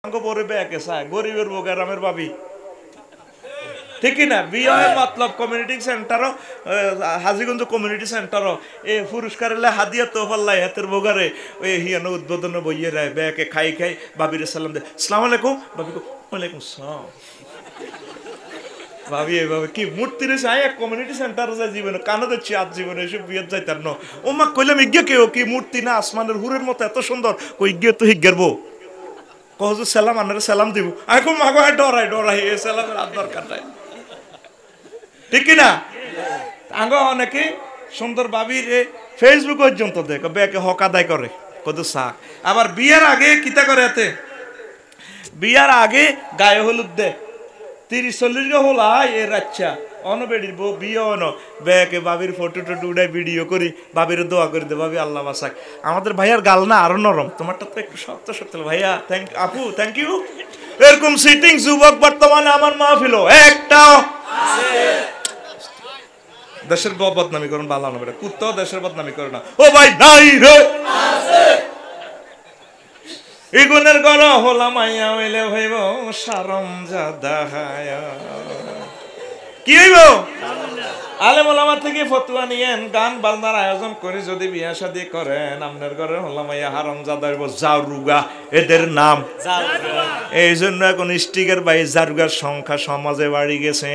আঙ্গো পরে ব্যাকে চায় গরিবের বউ গ্রামের ভাবি ঠিক না বিয়ে মতলব কমিউনিটি সেন্টারও হাজিগঞ্জ কমিউনিটি সেন্টারও এ পুরস্কার এলে হাদিয়া তো পাল্লাই হাতের বোগারে ওই হিয়ানো উদ্বোধনে বইয়ে রায় ব্যাকে খাই খাই বাবির সালাম দে সালাম আলাইকুম বাবি ওয়ালাইকুম সালাম ভাবি এইভাবে কি মূর্তি রেছে আয় এক কমিউনিটি সেন্টার যায় জীবনে কানো দিচ্ছি আজ জীবনে এসব বিয়ে যাইতার ন ও মা কইলাম ইজ্ঞা কেউ কি মূর্তি না আসমানের হুরের মতো এত সুন্দর কই ইজ্ঞা তো হিগ্গারবো কহজ সালাম আনারে সালাম দিব এখন মাগো ডরাই এ সালামের আর দরকার নাই ঠিক কিনা আঙ্গ অনেকে সুন্দর ভাবির ফেসবুক পর্যন্ত দেখ বেকে হক আদায় করে কত শাক আবার বিয়ের আগে কিতা করে এতে বিয়ার আগে গায়ে হলুদ দে 30-40 গে হলা এ রাচ্চা অনবেড়ির বউ বিয়ে অন বেকে বাবির ফটো টটো উড়াই ভিডিও করি বাবির দোয়া করে দে ভাবি আল্লাহ বাসাক আমাদের ভাইয়ার গাল না আরো নরম তোমারটা তো একটু শক্ত ভাইয়া আপু থ্যাংক ইউ এরকম সিটিং যুবক বর্তমানে আমার মাহফিল একটাও দেশের বদনামি করুন ভালো না বেটা কুত্তাও দেশের বদনামি করে না ও ভাই নাই রে ইগুনের গর হলা মাইয়া হইলে হইব সারম জাদাহায়া কি হইব আলেম ওলামা থেকে ফতোয়া নিয়েন গান বাজনার আয়োজন করে যদি বিয়া শাদী করেন আপনার ঘরে হলা মাইয়া হারাম জাদা হইব জারুগা এদের নাম এই জন্য এখন স্টিকের বাই জারুগার সংখ্যা সমাজে বাড়ি গেছে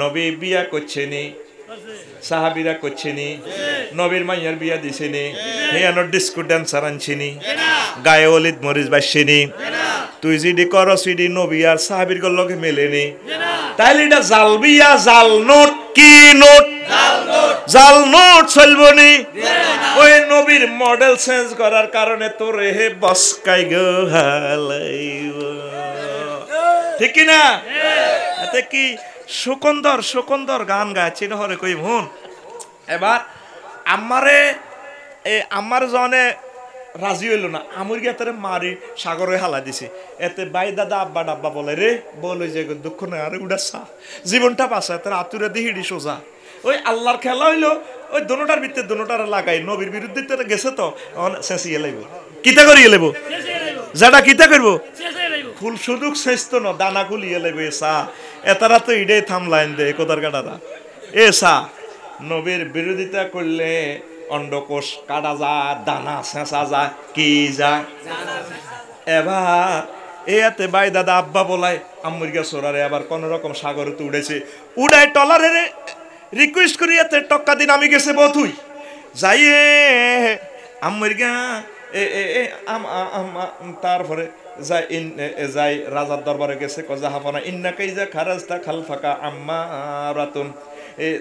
নবী বিয়া করছেনি সাহাবিরা করছেনি নবীর মাইয়ার বিয়া দিছেনি হিয়ানোর ডিস্কো ড্যান্সার আনছিনি গায়ে অলিদ মরিচ বাসছেনি তুই যদি করো সিডি নবী আর সাহাবির লগে মেলেনি তাইলে এটা জাল বিয়া জাল নোট কি নোট জাল নোট চলবনি ওই নবীর মডেল চেঞ্জ করার কারণে তোর হে বসকাই গো হালাইব ঠিক কি না এতে কি সুকন্দর গান গাইছি হরে কই মন এবার আমার জনে রাজি হইল না আমুর গেতারে মারি সাগরে হালা দিছে এতে বাই দাদা আব্বা ডাব্বা বলে রে বলে যে দুঃখ নয় আরে উড়াচ্ছা জীবনটা বাঁচা তার আতুরে দিহিড়ি সোজা ওই আল্লাহর খেলা হইলো ওই দোনোটার ভিতরে দোনোটার লাগাই নবীর বিরুদ্ধে তো গেছে তো শেষিয়ে লাইব কিতা করিয়ে লাইব যাটা কিতা করবো ফুল শুধু শেষ তো না দানা খুলিয়ে লাইবে সা এতারা তো ইডেই থামলাইন দে কোদার কাটারা এ সা নবীর বিরোধিতা করলে অন্ডকোষ কাটা যায় দানা শেষা যায় কি যায় এবার এতে বাই দাদা আব্বা বলাই আম্মুরগা সোরারে আবার কোন রকম সাগরে তো উড়েছে উড়াই টলারে রিকোয়েস্ট করি এতে টক্কা দিন আমি গেছে বথুই যাইয়ে আম্মুরগা তারপরে যাই রাজার দরবারে গেছে কজা হাফানা ইন্নাকাইজা খারাজতা খালফাকা আম্মারাতুন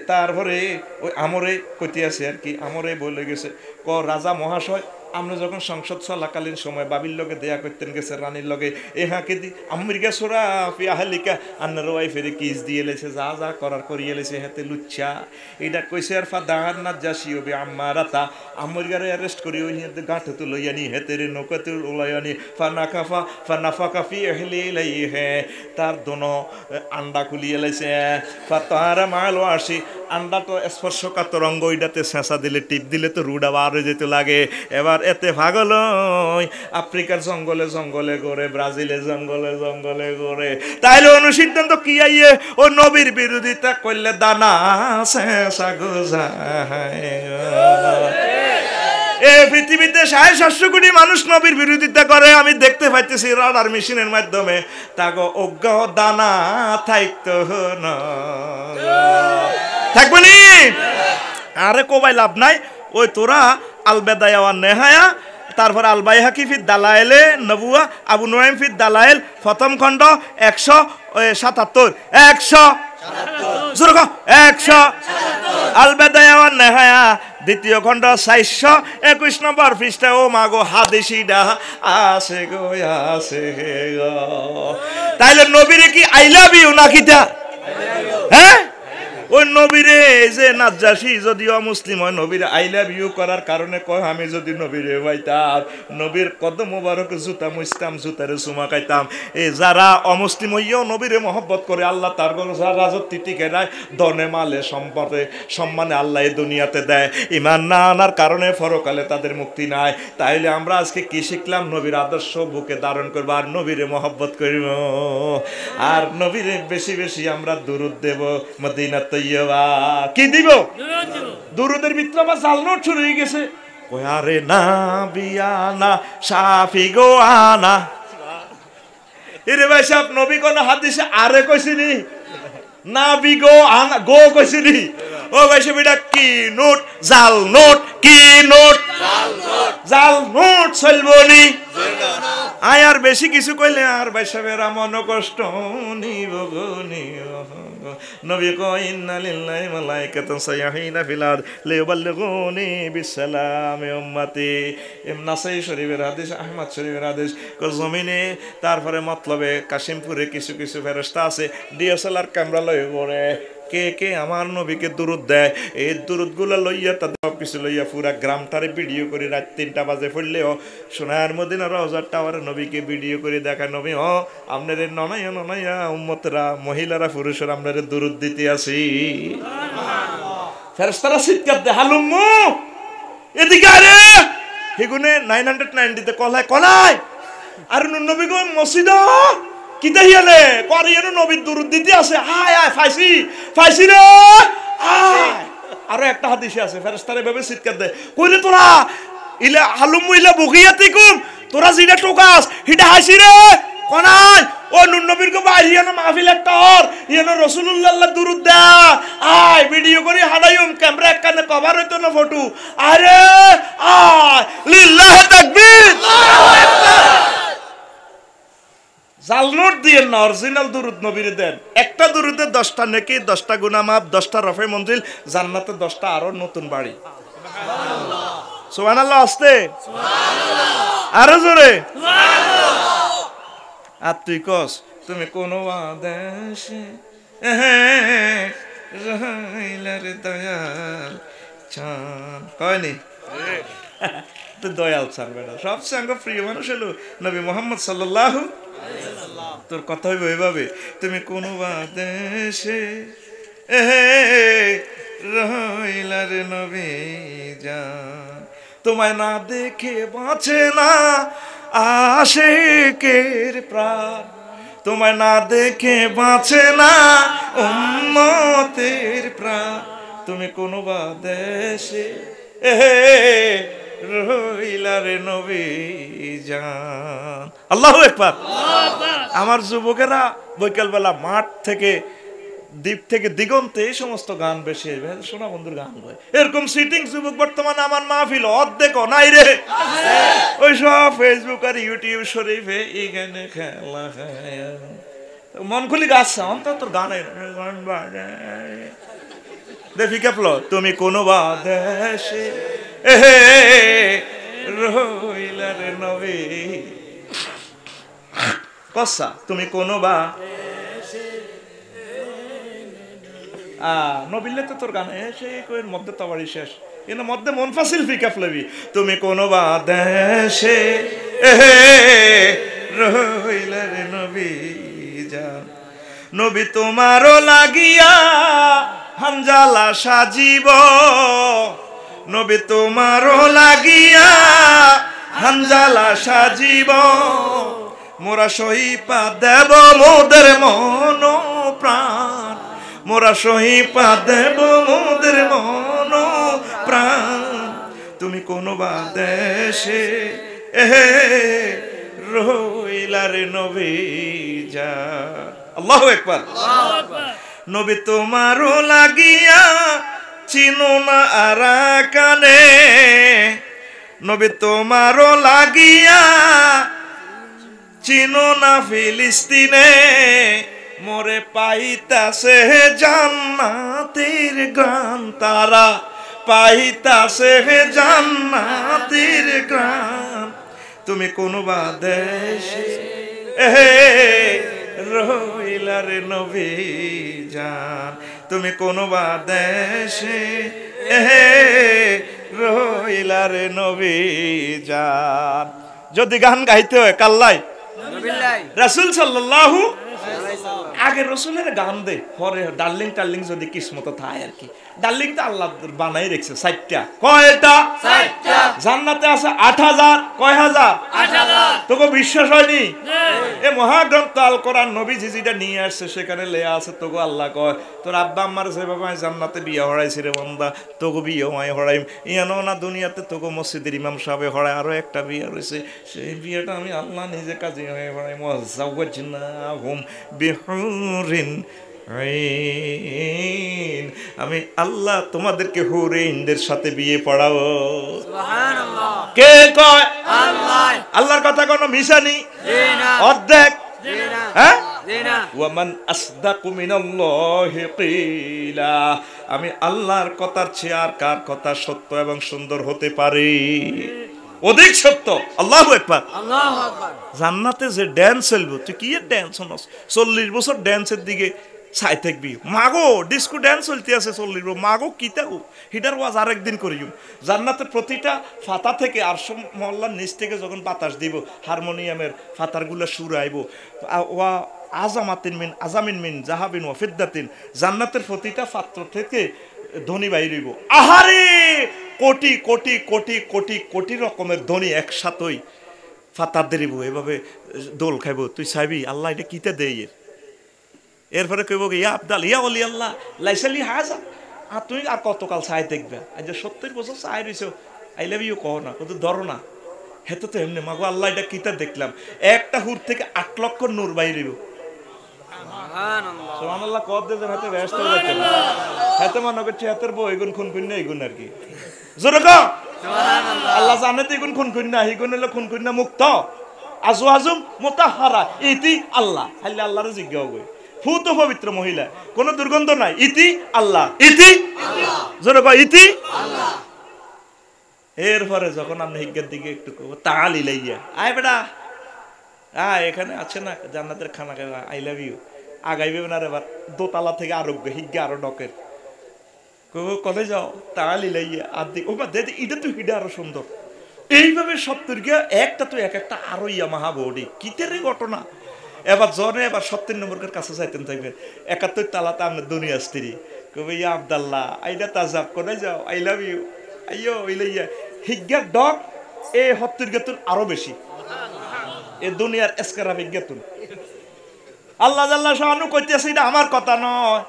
তারপরে ওই আমরে কইতে আছে আর কি আমরে বলে গেছে ক রাজা মহাশয় আমরা যখন সংসদ চলাকালীন সময় বাবির লগে দেয়া করতেন গেছে রানীর লগে এহাকে দি আমেরিকা সোরা ফি আহলিকা আন্নার ওয়াইফের কিস দিয়ে লেছে যা যা করার করিয়ে লেছে হাতে লুচ্ছা এটা কইছে আর ফা দাহার না যাসি হবে আম্মারাতা আমেরিকারে অ্যারেস্ট করি ওই হাতে গাঁঠে তো লইয়া নি হেতেরে নৌকাতে লইয়া নি ফানাফা কাফি এহলি লাই হে তার দোনো আন্ডা খুলিয়ে লেছে ফা তাহারা মালো আসি আন্ডা তো স্পর্শকাতর অঙ্গ ওইটাতে ছেঁচা দিলে টিপ দিলে তো রুডা বার হয়ে যেতে লাগে এবার এতে ভাগল আফ্রিকার জঙ্গলে জঙ্গলে করে ব্রাজিলে জঙ্গলে জঙ্গলে করে তাইলে অনুসিদ্ধান্ত কি আইয়ে ও নবীর বিরোধিতা করলে দানা ছেঁচা গোজায় এ পৃথিবীতে 750 কোটি মানুষ নবীর বিরোধিতা করে আমি দেখতে পাইতেছি রাডার মেশিনের মাধ্যমে তাগো অজ্ঞ দানা থাকতো না থাকবে নি আরে কোবাই লাভ নাই ওই তোরা আল বেদায়া ওয়ান নেহায়া তারপর আল বাইহাকি ফি দালায়েলে নবুয়া আবু নুআইম ফি দালায়েল প্রথম খণ্ড 177 100 আল বেদায়া ওয়ান নেহায়া দ্বিতীয় খণ্ড 421 নম্বর পৃষ্ঠা ও মাগো হাদিসিডা আছে গো আছে গো তাইলে নবীরে কি আই লাভ ইউ নাকি তা হ্যাঁ ওই নবীরে যে নাজ্জাশী যদিও মুসলিম হয়, নবীরে আই লাভ ইউ করার কারণে কয় আমি যদি নবীরে পাইতাম নবীর কদম মোবারক জুতা মুছতাম, জুতারে চুমা খাইতাম। এই যারা অমুসলিম হইয়াও নবীরে মহব্বত করে আল্লাহ তার রাজত্ব টিকে দেয়, ধনে মালে সম্পদে সম্মানে আল্লাহ এই দুনিয়াতে দেয়। ইমান না আনার কারণে পরকালে তাদের মুক্তি নাই। তাইলে আমরা আজকে কি শিখলাম? নবীর আদর্শ বুকে ধারণ করবো আর নবীরে মহব্বত করব, আর নবীরে বেশি বেশি আমরা দুরূদ দেব। মদিনা তৈয়বা কি দিব? দুরূদের ভিতরে আমার জাল নোট শুরু হয়ে গেছে। আরে না বিয়ানা সাফি গো আনা, এরে ভাই সাহেব নবী কোন হাদিসে আরে কইছিনি? না বি গো আনা গো কইছিনি? ও ভাই সাহেব এটা কি নোট? জাল নোট। কি নোট? জাল নোট চলবনি। আয় আর বেশি কিছু কইলে আর ভাই সাহেবের মন কষ্ট নিব গো নিব। নবী কয় ইন্না লিল্লাহি ওয়া মালাইকাতান সাইয়্যিনা ফিল আরদ লিইবাল্লিগুনি বিসসালামি উম্মতি। নাসাই শরীফের হাদিস, আহমদ শরীফের হাদিস। জমিনে তারপরে মতলবে কাশিমপুরে কিছু কিছু ফেরেশতা আছে ডিএসএলআর ক্যামেরা লয়ে ঘোরে। কে কে আমার নবীকে দুরূদ দেয়, এই দুরূদগুলো লইয়া তাদের সব কিছু লইয়া পুরা গ্রামটারে ভিডিও করে রাত 3টা বাজে পড়লেও সোনার মদিনা রওজার টাওয়ারে নবীকে ভিডিও করে দেখায় নবী আপনার ননাইয়া ননাইয়া উম্মতরা মহিলারা পুরুষরা আপনার দুরূদ দিতে আসি। ফেরেশতারা চিৎকার দেয় হালুম্মু এদিকে আরে। হেগুনে 990-তে কলায় কলায় আর নবী গো মসজিদ কি দেখিয়ালে করিয়ানো নবীর দুরূদ দিতে আছে। হায় হায় ফাইসি ফাইসি রে। আরো একটা হাদিসে আছে ফেরেশতারা ভাবে চিৎকার দেয় কইলে তোরা ইলা হালুম ইলা বগিয়াতি কুম তোরা জিনা টোকাস হিটা হাসি রে কোনাই ও নুন নবীর কো বাইরিয়ানো মাহফিল একটা হর ইয়ানো রাসূলুল্লাহ দুরূদ দা আয় ভিডিও করি হাদাইম ক্যামেরা একখানে কভার হইতো না ফটো। আরে আয় লিল্লাহ তাকবীর আল্লাহু আকবার। জাল নোট দিয়ে না, অরিজিনাল দুরূদ নবীরে দেন। একটা দুরূদে 10টা নেকি, 10টা গুনাহ মাফ, 10টা রফে মঞ্জিল, জান্নাতে 10টা আরো নতুন বাড়ি। সুবহানাল্লাহ সুবহানাল্লাহ আস্তে সুবহানাল্লাহ আরো জোরে সুবহানাল্লাহ। আর তুই কস তুমি কোন দেশে রহিলার দয়াল চান কয়নি তো দয়াল চান বেটা সবচেয়ে আঙ্গ প্রিয় মানুষ হলো নবী মুহাম্মদ সাল্লাল্লাহু আলাইহি ওয়াসাল্লাম। তোর কথা হইব এইভাবে তুমি কোন দেশে রহিলার নবী জান, তোমায় না দেখে বাঁচে না আশিকের প্রাণ, তোমায় না দেখে বাঁচে না উম্মতের প্রাণ, তুমি কোন দেশে রহিলার নবী জান। আল্লাহু আকবার। আমার যুবকেরা বৈকালবেলা মাঠ থেকে দ্বীপ থেকে দিগন্তে এই সমস্ত গান বেশি শোনা বন্ধুর গান গায়। এরকম সিটিং যুবক বর্তমানে আমার মাহফিল অর্ধেক নাই রে। ওই সব ফেসবুক আর ইউটিউব শরীফে এই গানে খেলা মন খুলি গাছ অন্তত তোর গানে গান বাজায় দেখি কেপল তুমি কোন দেশে রহিলার নবী কসা তুমি কোন নবিলে তো তোর গানে সেই কইর মধ্যে তবাড়ি শেষ এর মধ্যে মন ফাসিল ফিকা ফ্লেবি তুমি কোন দেশে রহিলার নবী জান, নবী তোমারও লাগিয়া হানজালা সাজিব, নবী তোমারও লাগিয়া হানজালা সাজিব, মোরা সহিপা দেব মোদের মন প্রাণ, মোরা সহিপা দেব মোদের মন প্রাণ, তুমি কোন দেশে রহিলার নবী জান। আল্লাহু আকবার। নবী তোমারও লাগিয়া চিনো না আরাকানে, নবী তোমারও লাগিয়া চিনো না ফিলিস্তিনে, মোরে পাইতাছে জান্নাতের গান তারা, পাইতাছে জান্নাতের গান, তুমি কোন দেশে রইলা রে নবী জান তুমি কোন বা দেশে রইলা রে নবী জান। যদি গান গাইতে হয় কাল্লাই রাসূল সাল্লাল্লাহু আগে রসুলের গান দে পরে ডার্লিং টার্লিং যদি কিসমত থাকে আর কি। ডার্লিং তো আল্লাহ বানাই রেখেছে 60টা। কয়টা? 60টা। জান্নাতে আছে 8000। কয় হাজার? 8000। তোকে বিশ্বাস হয়নি? এ মহাগ্রন্থ আল কোরআন নবীজি যেটা নিয়ে আসছে সেখানে লেয়া আছে তোকে আল্লাহ কয় তোর আব্বা আম্মার যেভাবে জান্নাতে বিয়ে হড়াইছে রে বান্দা তোকে বিয়ে হয় হড়াইম ইয়ানো না দুনিয়াতে তোকে মসজিদের ইমাম সাহেব হড়ায় আরো একটা বিয়ে রয়েছে সেই বিয়েটা আমি আল্লাহ নিজে কাজে হয়ে হড়াই ওয়াজাওয়াজনাহুম বিহুরিন আইন আমি আল্লাহ তোমাদেরকে হুরিনদের সাথে বিয়ে পড়াবো। সুবহানাল্লাহ। কে কয়? আল্লাহ। আল্লাহর কথা কোনো মিশানি? জি না। অর্ধেক? জি না। হ্যাঁ? জি না। ওয়ামান আসদাকু মিনাল্লাহি কিলা আমি আল্লাহর কথার চেয়ে আর কার কথা সত্য এবং সুন্দর হতে পারে? অধিক সত্য। আল্লাহু আকবার। আল্লাহু আকবার। জান্নাতে যে ড্যান্স চলবে তুই কি এর ড্যান্স হনস 40 বছর ড্যান্সের দিকে চাই থাকবি মাগো ডিস্কো ড্যান্স চলতে আছে 40 বছর মাগো কিতা গো হিটার ওয়াজ আরেকদিন করিম। জান্নাতের প্রতিটা ফাতা থেকে আরশ মহল্লার নিচ থেকে যখন বাতাস দিব হারমোনিয়ামের ফাতারগুলো সুর আইব ওয়া আজামাতিন মিন আজামিন মিন জাহাবিন ওয়া ফিদ্দাতিন জান্নাতের প্রতিটা পাত্র থেকে ধ্বনি বাইরিব। আহারে কোটি কোটি কোটি কোটি কোটি রকমের ধ্বনি একসাথেই ফাতার দেরিব এভাবে দোল খাইব তুই চাইবি আল্লাহ এটা কিতে দেই এরপরে কইব ইয়া আব্দাল ইয়া ওলি আল্লাহ লাইসালি হাজা আর তুই আর কতকাল চাই দেখবে আজ 70 বছর চাই রইছো আই লাভ ইউ কহ না কত ধরো না হেতো তো এমনি মাগো আল্লাহ এটা কিতা দেখলাম একটা হুর থেকে 8 লক্ষ নূর বাইরিব। সুবহানাল্লাহ সুবহানাল্লাহ কত দেন হাতে ব্যস্ত হয়ে যাচ্ছে হাতে মনে করছে হাতের বউ এগুন খুন খুন না এগুন আর কি জোরে কও সুবহানাল্লাহ। আল্লাহ জানে তো এগুন খুন খুন না এগুন হলো খুন খুন না মুক্ত আজওয়াজুম মুতাহহারা ইতি আল্লাহ খালি আল্লাহর জিজ্ঞাসা কই ফুত পবিত্র মহিলা কোন দুর্গন্ধ নাই ইতি আল্লাহ ইতি আল্লাহ জোরে কও ইতি আল্লাহ। এরপরে যখন আপনি হিজ্ঞার দিকে একটু তালি লাইয়া আয় বেটা এখানে আছে না জান্নাতের খানা খাওয়া আই লাভ ইউ আগাইবে না রে এবার দোতলা থেকে আরোগ্য হিজ্ঞা আরো ডকের কলে যাও তালি লাইয়া আর দিক ও দে এটা তো হিডা আরো সুন্দর এইভাবে সব তৈরি একটা তো এক একটা আরো ইয়া মাহাবৌডি কিতের ঘটনা। এবার জনে এবার 70 নম্বরের কাছে যাইতেন থাকবেন 71 তালাতে আপনার দুনিয়া স্ত্রী কবে ইয়া আব্দাল্লাহ আইডা তাজাব কোনে যাও আই লাভ ইউ আইয়ো ইলাইয়া হিজ্ঞার ডক এ 70 গেতুন আরো বেশি এ দুনিয়ার এসকারা বিজ্ঞাতুন আল্লাহ জাল্লা শানু কইতেছে এটা আমার কথা নয়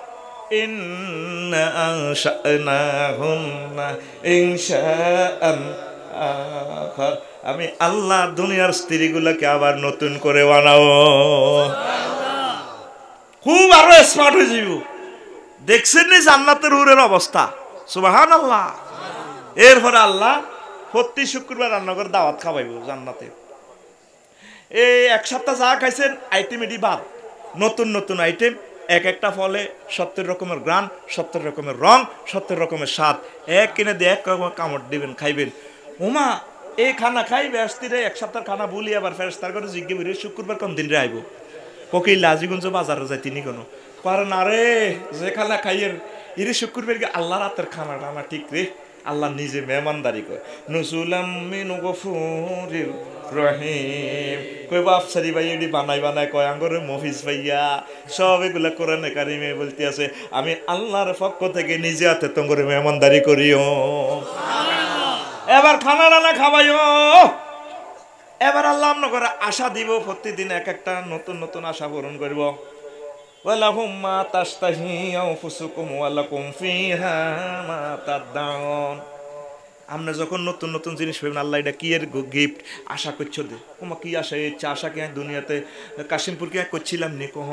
ইন্না আনশানাহুন্না ইনশাআন আখার আমি আল্লাহ দুনিয়ার স্ত্রীগুলোকে আবার নতুন করে বানাবো খুব আরো স্মার্ট হয়ে যাইব। দেখছেন নি জান্নাতের হুরের অবস্থা সুবহানাল্লাহ। এরপরে আল্লাহ প্রতি শুক্রবার রান্না করে দাওয়াত খাওয়াইব জান্নাতে। এই এক সপ্তাহ যা খাইছেন আইটেম এটি বাদ নতুন নতুন আইটেম এক একটা ফলে 70 রকমের গ্রান 70 রকমের রং 70 রকমের স্বাদ এক কিনে দিয়ে এক কামড় দিবেন খাইবেন ওমা এই খানা খাইবে আসতে এক সপ্তাহ খানা বলি আবার ফেরেশতার করে জিজ্ঞে বেরিয়ে শুক্রবার কোন দিন রে আইব কোকি লাজিগঞ্জ বাজারে যাই তিনি কোনো কারণ আরে যে খানা খাইয়ের ইরে শুক্রবার গিয়ে আল্লাহ রাতের খানাটা আমার ঠিক রে আল্লাহ নিজে মেহমানদারি করে নুজুলাম মিন গফুরির রহিম কই বাপসারি ভাই এডি বানাই বানাই কয় আঙ্গরে মফিজ ভাইয়া সব এগুলা কোরআনে কারিমে বলতে আছে আমি আল্লাহর পক্ষ থেকে নিজে হাতে তোমরে মেহমানদারি করিও এবার খানা রান্না খাওয়াইও। এবার আল্লাহ আপনাকে আশা দিব প্রতিদিন এক একটা নতুন নতুন আশা পূরণ করব। ওয়ালাহুম মা তাশতাহি আনফুসুকুম ওয়ালাকুম ফিহা মা তাদউন। আমরা যখন নতুন নতুন জিনিস পাবেন আল্লাহ এটা কি এর গিফট আশা করছো দে তোমার কি আশা ইচ্ছা আশা কি দুনিয়াতে কাশিমপুরকে করছিলাম নি কহ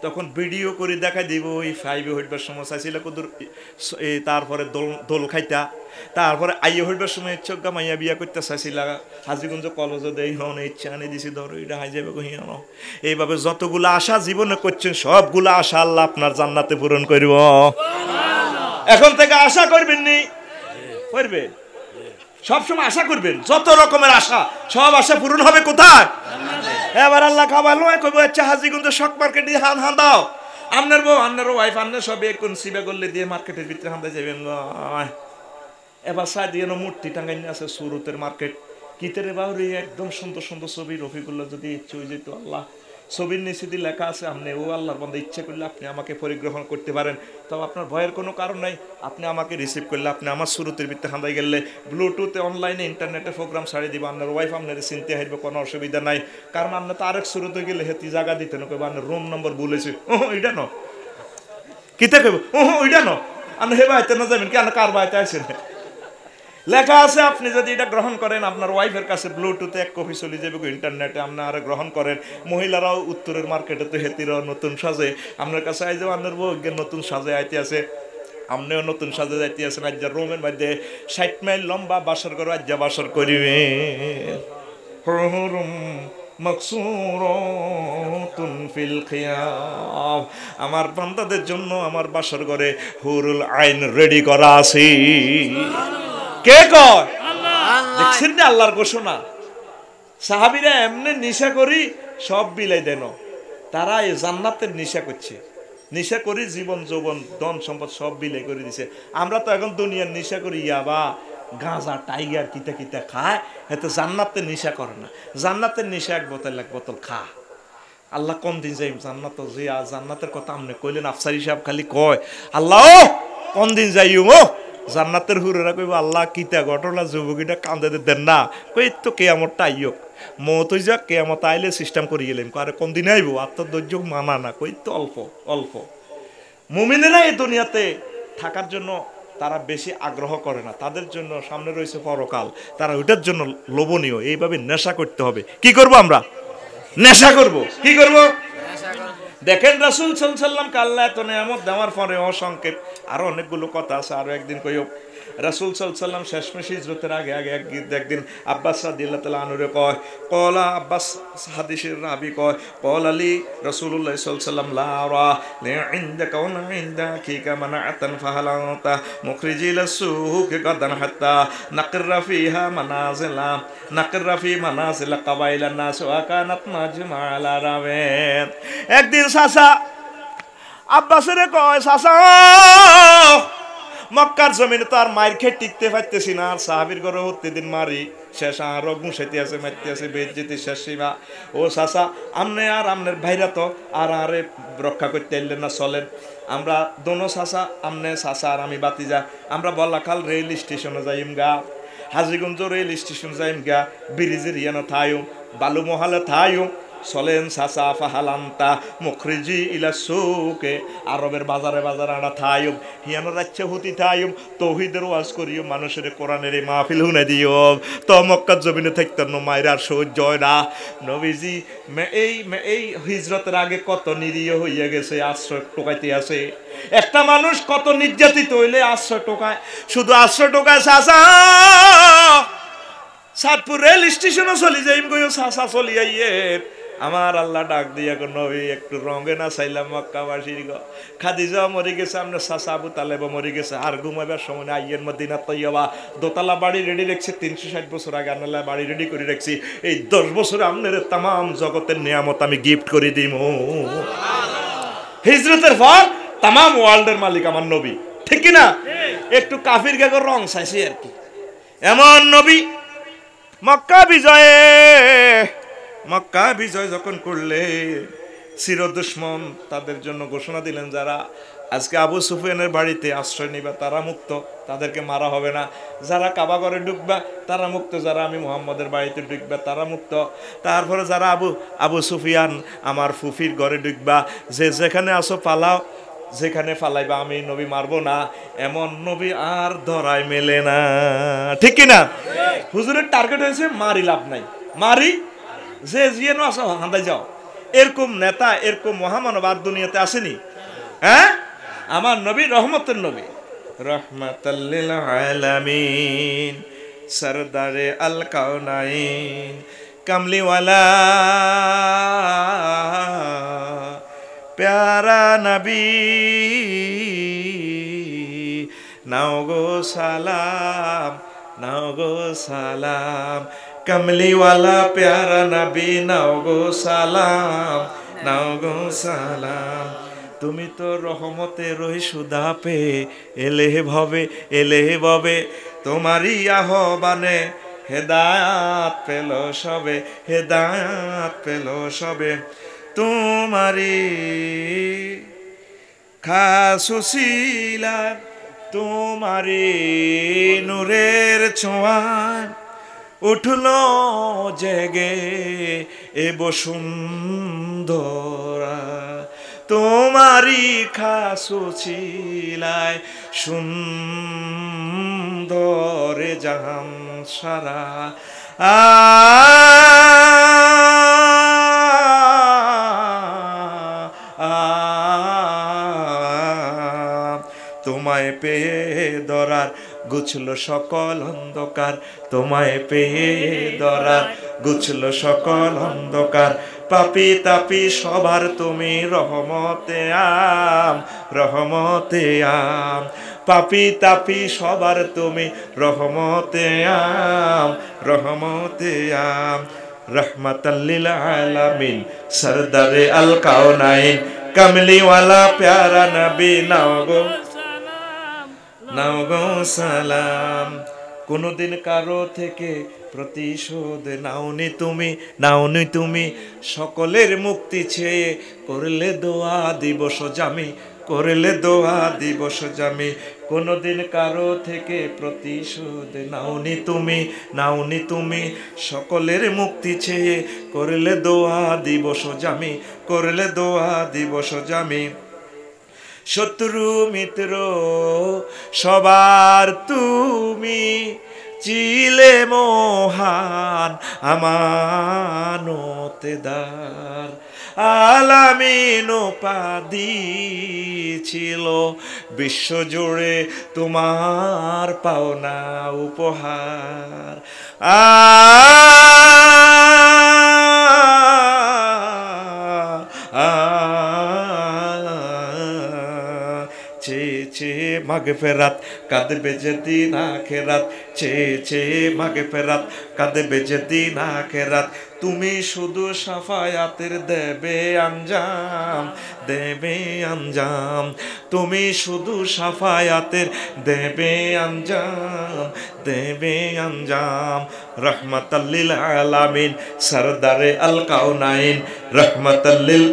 তখন ভিডিও করে দেখাই দিব ওই 5 হইবার সময় চাইছিল কদুর তারপরে দোল খাইতা তারপরে আইয়ে হইবার সময় চোখা মাইয়া বিয়া করতে চাইছিল হাজিগঞ্জ কলেজে দেই হন ইচ্ছা আনে দিছি ধরো এটা হাই যাবে কহিয়া এইভাবে যতগুলো আশা জীবনে করছেন সবগুলো আশা আল্লাহ আপনার জান্নাতে পূরণ করব। এখন থেকে আশা করবেন নি করবে সবসময় আশা করবেন যত রকমের আশা সব আশা পূরণ হবে কোথায় এবার আল্লাহ খাবার লয় কইব আচ্ছা হাজীগঞ্জ শক মার্কেট দিয়ে হান দাও আপনার বউ আপনার ওয়াইফ আপনার সব কোন সিবা করলে দিয়ে মার্কেটের ভিতরে হান্দা যাবেন এবার সাই দিয়ে মূর্তি টাঙ্গাইনি আছে সুরতের মার্কেট কিতেরে বাউরি একদম সুন্দর সুন্দর ছবি রফিকুল্লাহ যদি ইচ্ছে হয়ে যেত আল্লাহ ছবির নিচে দিয়ে লেখা আছে আপনি ও আল্লাহর বান্দা ইচ্ছে করলে আপনি আমাকে পরিগ্রহণ করতে পারেন তবে আপনার ভয়ের কোনো কারণ নাই আপনি আমাকে রিসিভ করলে আপনি আমার সুরতের ভিতরে হান্দাই গেলে ব্লুটুথে অনলাইনে ইন্টারনেটে প্রোগ্রাম ছাড়িয়ে দিব আপনার ওয়াইফ আপনার চিনতে হারবে কোনো অসুবিধা নাই কারণ আপনি তো আরেক সুরতে গেলে হেতি জায়গা দিতে না কইব আপনার রুম নম্বর বলেছে ও ওইটা ন কিতা কইব ও ওইটা ন আপনি হে বাড়িতে না যাবেন কি আপনি কার বাড়িতে আসেন লেখা আছে আপনি যদি এটা গ্রহণ করেন আপনার ওয়াইফের কাছে ব্লুটুথে এক কপি চলে যাবে ইন্টারনেটে আপনারা গ্রহণ করেন মহিলারাও উত্তরের মার্কেটে তো হেতিরাও নতুন সাজে আপনার কাছে আইজ আপনার বউ নতুন সাজে আইতে আছে আপনিও নতুন সাজে যাইতে আছেন আজ রোমের মধ্যে 60 মাইল লম্বা বাসর করে আজ বাসর করিবে মাকসুরাতুন ফিল খিয়াম আমার বান্দাদের জন্য আমার বাসর ঘরে হুরুল আইন রেডি করা আছে কে কয় দেখছেন না আল্লাহর ঘোষণা সাহাবীরা এমনি নেশা করি সব বিলাই দেন তারা এই জান্নাতের নেশা করছে নেশা করি জীবন যৌবন ধন সম্পদ সব বিলাই করে দিছে আমরা তো এখন দুনিয়ার নেশা করি ইয়াবা গাঁজা টাইগার কিতা কিতা খায় এতে জান্নাতের নেশা করে না জান্নাতের নেশা এক বোতল খা আল্লাহ কোন দিন যাই জান্নাত যে জান্নাতের কথা আপনি কইলেন আফসারি সাহেব খালি কয় আল্লাহ কোন দিন যাইও ও জান্নাতের হুরেরা কইব আল্লাহ কিতা ঘটনা যুবকীটা কান্দে দেন না কই তো কেয়ামতটা আইয়ক মত হই যাক কেয়ামত আইলে সিস্টেম করি গেলাম আরে কোন দিন আইব আত্মধৈর্য মানা না কই তো অল্প মুমিনেরা এই দুনিয়াতে থাকার জন্য তারা বেশি আগ্রহ করে না তাদের জন্য সামনে রয়েছে পরকাল তারা ওইটার জন্য লোভনীয় এইভাবে নেশা করতে হবে কি করব আমরা নেশা করব কি করব দেখেন রাসূল সাল্লাল্লাহু আলাইহি ওয়াসাল্লাম আল্লাহ এত নিয়ামত দেওয়ার পরে অসংক্ষেপ আরো অনেকগুলো কথা আছে আরো একদিন কইও রাসূল সাল্লাল্লাহু আলাইহি ওয়াসাল্লাম শেষমেশ হিজরতের আগে একদিন আব্বাস রাদিয়াল্লাহু তাআলা আনহুরে কয় কলা আব্বাস হাদিসের রাবি কয় কল আলী রাসূলুল্লাহ সাল্লাল্লাহু আলাইহি ওয়াসাল্লাম লা রা লা ইনদাকা ওয়া ইনদাকি কামা নাআতান ফাহালাতা মুখরিজিল সুক গাদান হাত্তা নাকরা ফিহা মানাজিলা নাকরা ফি মানাজিল কাবাইলা নাস ওয়া কানাত মাজমা আলা রাওয়াত একদিন সাসা আব্বাসের কয় সাসা মক্কার জমিনে তো আর মায়ের খেয়ে টিকতে পারতেছি না আর সাহাবীর ঘরে প্রতিদিন মারি শেষ আর গুছাইতে আছে মারতে আছে বেজ্জতি শেষ সীমা ও চাচা আমনে আর আমনের ভাইরা তো আর আরে রক্ষা করতে এলেন না চলেন আমরা দোনো চাচা আমনে চাচা আর আমি বাতিজা আমরা বল্লাখাল রেল স্টেশনে যাইম গা হাজীগঞ্জ রেল স্টেশন যাইম গা ব্রিজের ইয়ানো থাইম বালুমহালে থাইম চলেন চাচা ফাহালান্তা মুখরিজি ইলা সুকে আরবের বাজারে আনা থাইম হিয়ানো রাজ্যে হতি থাইম তৌহিদের ওয়াজ করিও মানুষের কোরআনের মাহফিল হুনে দিও তো মক্কার জমিনে থাকতেন মায়ের আর সহ্য হয় না নবীজি এই হিজরতের আগে কত নিরীহ হইয়া গেছে আশ্রয় টোকাইতে আছে একটা মানুষ কত নির্যাতিত হইলে আশ্রয় টোকায় শুধু আশ্রয় টোকায় চাচা সাতপুর রেল স্টেশনে চলি যাইম গো চাচা চলি আইয়ে আমার আল্লাহ ডাক দিয়া নবী একটু রঙে না চাইলাম মক্কাবাসীর গো খাদিজা মরে গেছে আপনার চাচা আবু তালেবা মরে গেছে আর ঘুমাইবার সময় আইয়ের মদিনা তৈয়বা দোতলা বাড়ি রেডি রাখছি 360 বছর আগে আল্লাহ বাড়ি রেডি করে রাখছি এই 10 বছরে আপনার তাম জগতের নিয়ামত আমি গিফট করে দিব হিজরতের পর তাম ওয়ার্ল্ডের মালিক আমার নবী ঠিক কি না একটু কাফির গাগো রং চাইছি আর কি এমন নবী মক্কা বিজয় যখন করলে চির দুশমন তাদের জন্য ঘোষণা দিলেন যারা আজকে আবু সুফিয়ানের বাড়িতে আশ্রয় নিবা তারা মুক্ত তাদেরকে মারা হবে না যারা কাবা ঘরে ঢুকবা তারা মুক্ত যারা আমি মুহাম্মদের বাড়িতে ঢুকবা তারা মুক্ত তারপরে যারা আবু সুফিয়ান আমার ফুফির ঘরে ঢুকবা যে যেখানে আসো পালাও যেখানে ফালাইবা আমি নবী মারবো না এমন নবী আর ধরায় মেলে না ঠিক কিনা হুজুরের টার্গেট হয়েছে মারি লাভ নাই মারি যে জিয়ে নো আসো হাঁদাই যাও এরকম নেতা এরকম মহামানব আর দুনিয়াতে আসেনি হ্যাঁ আমার নবী রহমতের নবী রহমাতাল লিল আলামিন সরদারে আল কাউনাইন কামলিওয়ালা প্যারা নবী নাও গো সালাম কামলিওয়ালা প্যারা নবী নাও গো সালাম, নাও গো সালাম। তুমি তো রহমতের ওই সুধা পে এলে ভবে, এলে ভবে, তোমারই আহ্বানে হেদায়াত পেল সবে, হেদায়াত পেল সবে। তোমারই খাসুশিলা, তোমারই নূরের ছোঁয়ায় উঠলো জেগে এ বসুন্ধরা। তোমারই খাসুশিলায় সুন্দরে জাহান সারা। তোমায় পেয়ে দরার গুছলো সকল অন্ধকার, তোমায় পেয়ে দরার গুছলো সকল অন্ধকার। পাপি তাপি সবার তুমি রহমতে আম, রহমতে আম। পাপি তাপি সবার তুমি রহমতে আম, রহমতে আম। রহমাতাল লিল আলামিন সরদারে আল কাওনাইন, কামলিওয়ালা প্যারা নবী নাও গো, নাও গো সালাম। কোনদিন কারো থেকে প্রতিশোধ নাওনি তুমি, নাওনি তুমি। সকলের মুক্তি চেয়ে করলে দোয়া দিবস জামি, করলে দোয়া দিবস জামি। কোনদিন কারো থেকে প্রতিশোধ নাওনি তুমি, নাওনি তুমি। সকলের মুক্তি চেয়ে করলে দোয়া দিবস জামি, করলে দোয়া দিবস জামি। শত্রু মিত্র সবার তুমি চিলে মহান আমানতেদার। আলামিন উপাধি ছিল বিশ্বজুড়ে তোমার পাওনা উপহার। মাগফিরাত কাঁদবে যেদিন আখিরাত, চেয়ে মাগফিরাত কাঁদবে যেদিন আখিরাত। তুমি শুধু সাফায়াতের দেবে আঞ্জাম, দেবে আঞ্জাম। তুমি শুধু সাফায়াতের দেবে আঞ্জাম, দেবে আঞ্জাম। রহমাতাল লিল আলামিন সরদারে আল কাওনাইন, রহমাতাল লিল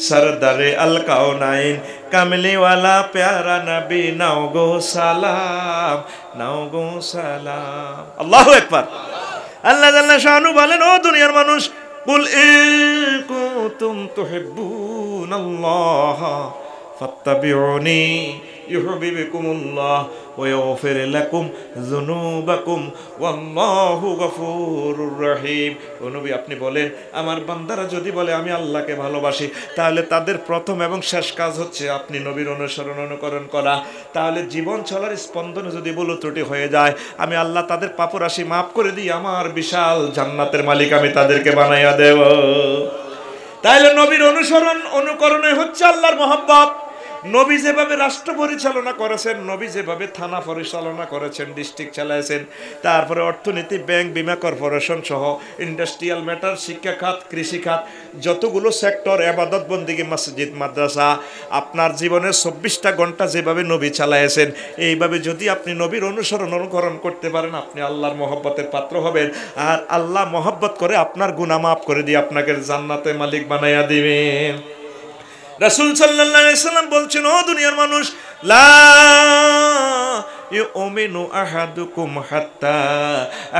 সরদারে আল কাওনাইন, কামলিওয়ালা প্যারা নবী নাও গো সালাম, নাও গো সালাম। আল্লাহু আকবার। আল্লাহ জাল্লা শানু বলেন, ও দুনিয়ার মানুষ, কুল ইন কুনতুম তুহিব্বুনাল্লাহ ফাত্তাবিউনি ইউহিব্বুকুমুল্লাহ ওয়া ইয়াগফির লাকুম যুনুবাকুম ওয়াল্লাহু গফুরুর রহিম। ও নবী, আপনি বলেন, আমার বান্দারা যদি বলে আমি আল্লাহকে ভালোবাসি, তাহলে তাদের প্রথম এবং শেষ কাজ হচ্ছে আপনি নবীর অনুসরণ অনুকরণ করা। তাহলে জীবন চলার স্পন্দনে যদি ভুল ত্রুটি হয়ে যায়, আমি আল্লাহ তাদের পাপরাশি মাফ করে দিই, আমার বিশাল জান্নাতের মালিক আমি তাদেরকে বানাইয়া দেব। তাহলে নবীর অনুসরণ অনুকরণে হচ্ছে আল্লাহর মহব্বত। নবী যেভাবে রাষ্ট্র পরিচালনা করেছেন, নবী যেভাবে থানা পরিচালনা করেছেন, ডিস্ট্রিক্ট চালাইছেন, তারপরে অর্থনীতি, ব্যাংক, বিমা কর্পোরেশন সহ ইন্ডাস্ট্রিয়াল ম্যাটার, শিক্ষা খাত, কৃষি খাত, যতগুলো সেক্টর, ইবাদত বন্দেগী, মসজিদ, মাদ্রাসা, আপনার জীবনের 24টা ঘন্টা যেভাবে নবী চালাইছেন, এইভাবে যদি আপনি নবীর অনুসরণ অনুকরণ করতে পারেন, আপনি আল্লাহর মহব্বতের পাত্র হবেন। আর আল্লাহ মহব্বত করে আপনার গুনাহ মাফ করে দিয়ে আপনাকে জান্নাতে মালিক বানাইয়া দিবেন। রাসূল সাল্লাল্লাহু আলাইহি সাল্লাম বলছেন, ও দুনিয়ার মানুষ, লা ইউমিনু আহাদুকুম হাত্তা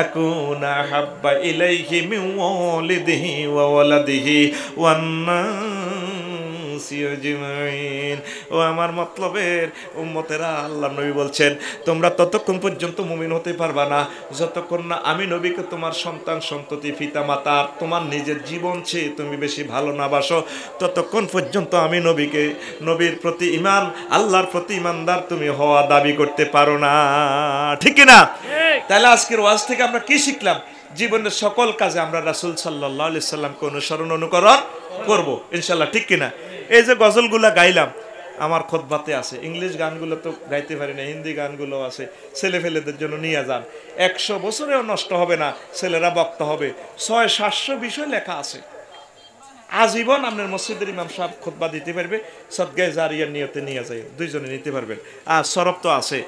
আকুনা হাব্বা ইলাইহি মিন ওয়ালিদিহি ওয়া ওয়ালাদিহি ওয়ান নাসি আজমাইন। ও আমার মতলবের উম্মতেরা, আল্লাহ নবী বলছেন, তোমরা ততক্ষণ পর্যন্ত মুমিন হতে পারবা না যতক্ষণ না আমি নবীকে তোমার সন্তান সন্ততি পিতা মাতা তোমার নিজের জীবন চেয়ে তুমি বেশি ভালো না বাসো, ততক্ষণ পর্যন্ত আমি নবীকে, নবীর প্রতি ঈমান, আল্লাহর প্রতি ঈমানদার তুমি হওয়া দাবি করতে পারো না। ঠিক কি না? তাহলে আজকের ওয়াজ থেকে আমরা কি শিখলাম? জীবনের সকল কাজে আমরা রাসূল সাল্লাল্লাহু আলাইহি সাল্লামকে অনুসরণ অনুকরণ করব ইনশাআল্লাহ। ঠিক কিনা? এই যে গজলগুলা গাইলাম, আমার খুতবাতে আছে। ইংলিশ গানগুলো তো গাইতে পারি না, হিন্দি গানগুলো আছে, ছেলে ফেলেদের জন্য নিয়ে যান। 100 বছরেও নষ্ট হবে না, ছেলেরা বক্তা হবে। 600-700 বিষয় লেখা আছে। আজীবন আপনার মসজিদের ইমাম সাহেব খুতবা দিতে পারবে, সদগায়ে জারিয়ার নিয়তে নিয়ে যায়, দুইজনে নিতে পারবেন। আর সরব তো আছে।